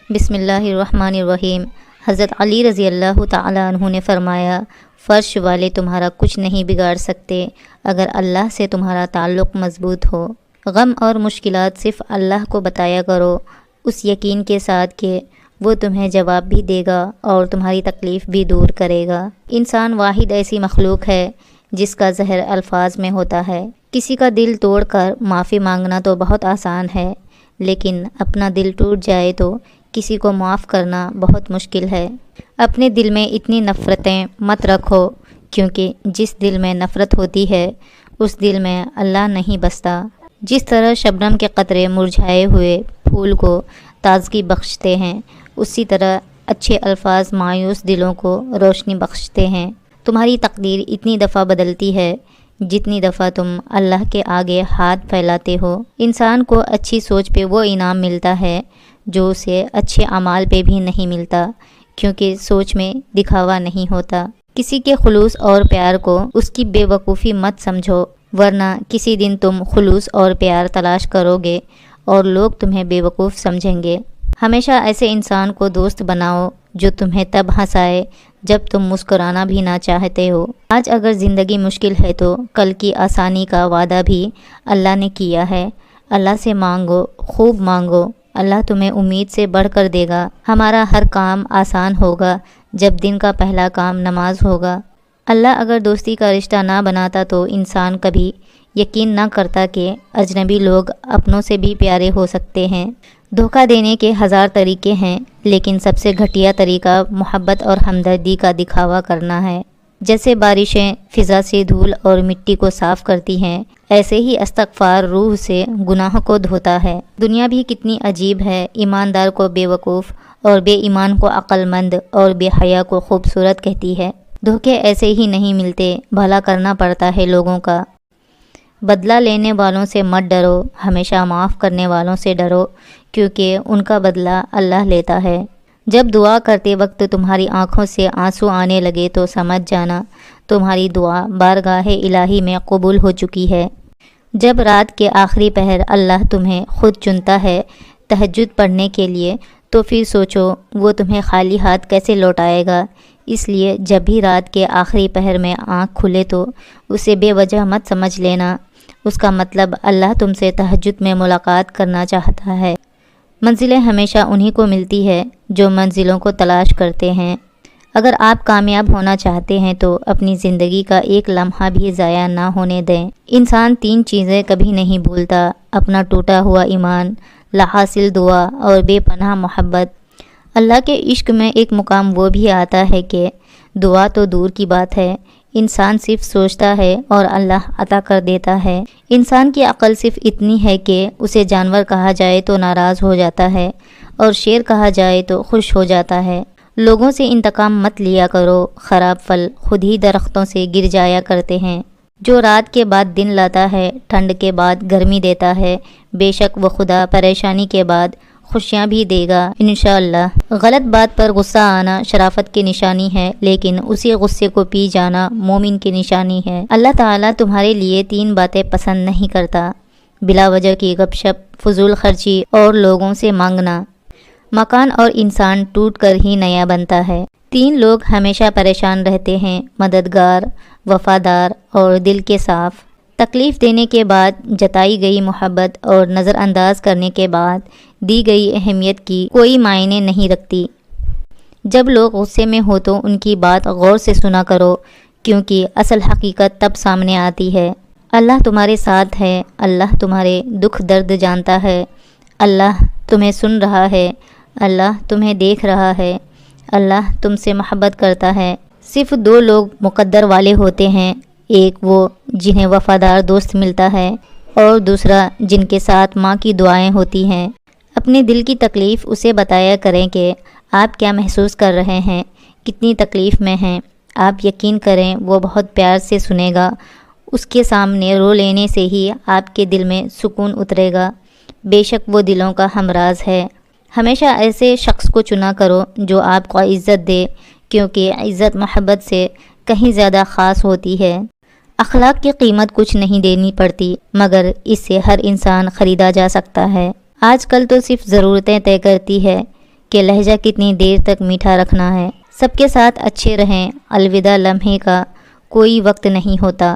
بسم اللہ الرحمن الرحیم۔ حضرت علی رضی اللہ تعالیٰ عنہ نے فرمایا، فرش والے تمہارا کچھ نہیں بگاڑ سکتے اگر اللہ سے تمہارا تعلق مضبوط ہو۔ غم اور مشکلات صرف اللہ کو بتایا کرو، اس یقین کے ساتھ کہ وہ تمہیں جواب بھی دے گا اور تمہاری تکلیف بھی دور کرے گا۔ انسان واحد ایسی مخلوق ہے جس کا زہر الفاظ میں ہوتا ہے۔ کسی کا دل توڑ کر معافی مانگنا تو بہت آسان ہے، لیکن اپنا دل ٹوٹ جائے تو کسی کو معاف کرنا بہت مشکل ہے۔ اپنے دل میں اتنی نفرتیں مت رکھو، کیونکہ جس دل میں نفرت ہوتی ہے اس دل میں اللہ نہیں بستا۔ جس طرح شبنم کے قطرے مرجھائے ہوئے پھول کو تازگی بخشتے ہیں، اسی طرح اچھے الفاظ مایوس دلوں کو روشنی بخشتے ہیں۔ تمہاری تقدیر اتنی دفعہ بدلتی ہے جتنی دفعہ تم اللہ کے آگے ہاتھ پھیلاتے ہو۔ انسان کو اچھی سوچ پہ وہ انعام ملتا ہے جو اسے اچھے اعمال پہ بھی نہیں ملتا، کیونکہ سوچ میں دکھاوا نہیں ہوتا۔ کسی کے خلوص اور پیار کو اس کی بے وقوفی مت سمجھو، ورنہ کسی دن تم خلوص اور پیار تلاش کرو گے اور لوگ تمہیں بے وقوف سمجھیں گے۔ ہمیشہ ایسے انسان کو دوست بناؤ جو تمہیں تب ہنسائے جب تم مسکرانا بھی نہ چاہتے ہو۔ آج اگر زندگی مشکل ہے تو کل کی آسانی کا وعدہ بھی اللہ نے کیا ہے۔ اللہ سے مانگو، خوب مانگو، اللہ تمہیں امید سے بڑھ کر دے گا۔ ہمارا ہر کام آسان ہوگا جب دن کا پہلا کام نماز ہوگا۔ اللہ اگر دوستی کا رشتہ نہ بناتا تو انسان کبھی یقین نہ کرتا کہ اجنبی لوگ اپنوں سے بھی پیارے ہو سکتے ہیں۔ دھوکہ دینے کے ہزار طریقے ہیں، لیکن سب سے گھٹیا طریقہ محبت اور ہمدردی کا دکھاوا کرنا ہے۔ جیسے بارشیں فضا سے دھول اور مٹی کو صاف کرتی ہیں، ایسے ہی استغفار روح سے گناہ کو دھوتا ہے۔ دنیا بھی کتنی عجیب ہے، ایماندار کو بے وقوف اور بے ایمان کو عقل مند اور بے حیا کو خوبصورت کہتی ہے۔ دھوکے ایسے ہی نہیں ملتے، بھلا کرنا پڑتا ہے لوگوں کا۔ بدلہ لینے والوں سے مت ڈرو، ہمیشہ معاف کرنے والوں سے ڈرو، کیونکہ ان کا بدلہ اللہ لیتا ہے۔ جب دعا کرتے وقت تمہاری آنکھوں سے آنسو آنے لگے تو سمجھ جانا تمہاری دعا بارگاہ الہی میں قبول ہو چکی ہے۔ جب رات کے آخری پہر اللہ تمہیں خود چنتا ہے تہجد پڑھنے کے لیے، تو پھر سوچو وہ تمہیں خالی ہاتھ کیسے لوٹائے گا۔ اس لیے جب بھی رات کے آخری پہر میں آنکھ کھلے تو اسے بے وجہ مت سمجھ لینا، اس کا مطلب اللہ تم سے تہجد میں ملاقات کرنا چاہتا ہے۔ منزلیں ہمیشہ انہی کو ملتی ہے جو منزلوں کو تلاش کرتے ہیں۔ اگر آپ کامیاب ہونا چاہتے ہیں تو اپنی زندگی کا ایک لمحہ بھی ضائع نہ ہونے دیں۔ انسان 3 چیزیں کبھی نہیں بھولتا: اپنا ٹوٹا ہوا ایمان، لاحاصل دعا اور بے پناہ محبت۔ اللہ کے عشق میں ایک مقام وہ بھی آتا ہے کہ دعا تو دور کی بات ہے، انسان صرف سوچتا ہے اور اللہ عطا کر دیتا ہے۔ انسان کی عقل صرف اتنی ہے کہ اسے جانور کہا جائے تو ناراض ہو جاتا ہے اور شیر کہا جائے تو خوش ہو جاتا ہے۔ لوگوں سے انتقام مت لیا کرو، خراب پھل خود ہی درختوں سے گر جایا کرتے ہیں۔ جو رات کے بعد دن لاتا ہے، ٹھنڈ کے بعد گرمی دیتا ہے، بے شک وہ خدا پریشانی کے بعد خوشیاں بھی دے گا انشاءاللہ۔ غلط بات پر غصہ آنا شرافت کی نشانی ہے، لیکن اسی غصے کو پی جانا مومن کی نشانی ہے۔ اللہ تعالیٰ تمہارے لیے 3 باتیں پسند نہیں کرتا: بلا وجہ کی گپ شپ، فضول خرچی اور لوگوں سے مانگنا۔ مکان اور انسان ٹوٹ کر ہی نیا بنتا ہے۔ 3 لوگ ہمیشہ پریشان رہتے ہیں: مددگار، وفادار اور دل کے صاف۔ تکلیف دینے کے بعد جتائی گئی محبت اور نظر انداز کرنے کے بعد دی گئی اہمیت کی کوئی معنی نہیں رکھتی۔ جب لوگ غصے میں ہو تو ان کی بات غور سے سنا کرو، کیونکہ اصل حقیقت تب سامنے آتی ہے۔ اللہ تمہارے ساتھ ہے، اللہ تمہارے دکھ درد جانتا ہے، اللہ تمہیں سن رہا ہے، اللہ تمہیں دیکھ رہا ہے، اللہ تم سے محبت کرتا ہے۔ صرف 2 لوگ مقدر والے ہوتے ہیں، ایک وہ جنہیں وفادار دوست ملتا ہے اور دوسرا جن کے ساتھ ماں کی دعائیں ہوتی ہیں۔ اپنے دل کی تکلیف اسے بتایا کریں کہ آپ کیا محسوس کر رہے ہیں، کتنی تکلیف میں ہیں۔ آپ یقین کریں وہ بہت پیار سے سنے گا۔ اس کے سامنے رو لینے سے ہی آپ کے دل میں سکون اترے گا۔ بے شک وہ دلوں کا ہمراز ہے۔ ہمیشہ ایسے شخص کو چنا کرو جو آپ کو عزت دے، کیونکہ عزت محبت سے کہیں زیادہ خاص ہوتی ہے۔ اخلاق کی قیمت کچھ نہیں دینی پڑتی، مگر اس سے ہر انسان خریدا جا سکتا ہے۔ آج کل تو صرف ضرورتیں طے کرتی ہے کہ لہجہ کتنی دیر تک میٹھا رکھنا ہے۔ سب کے ساتھ اچھے رہیں، الوداع لمحے کا کوئی وقت نہیں ہوتا۔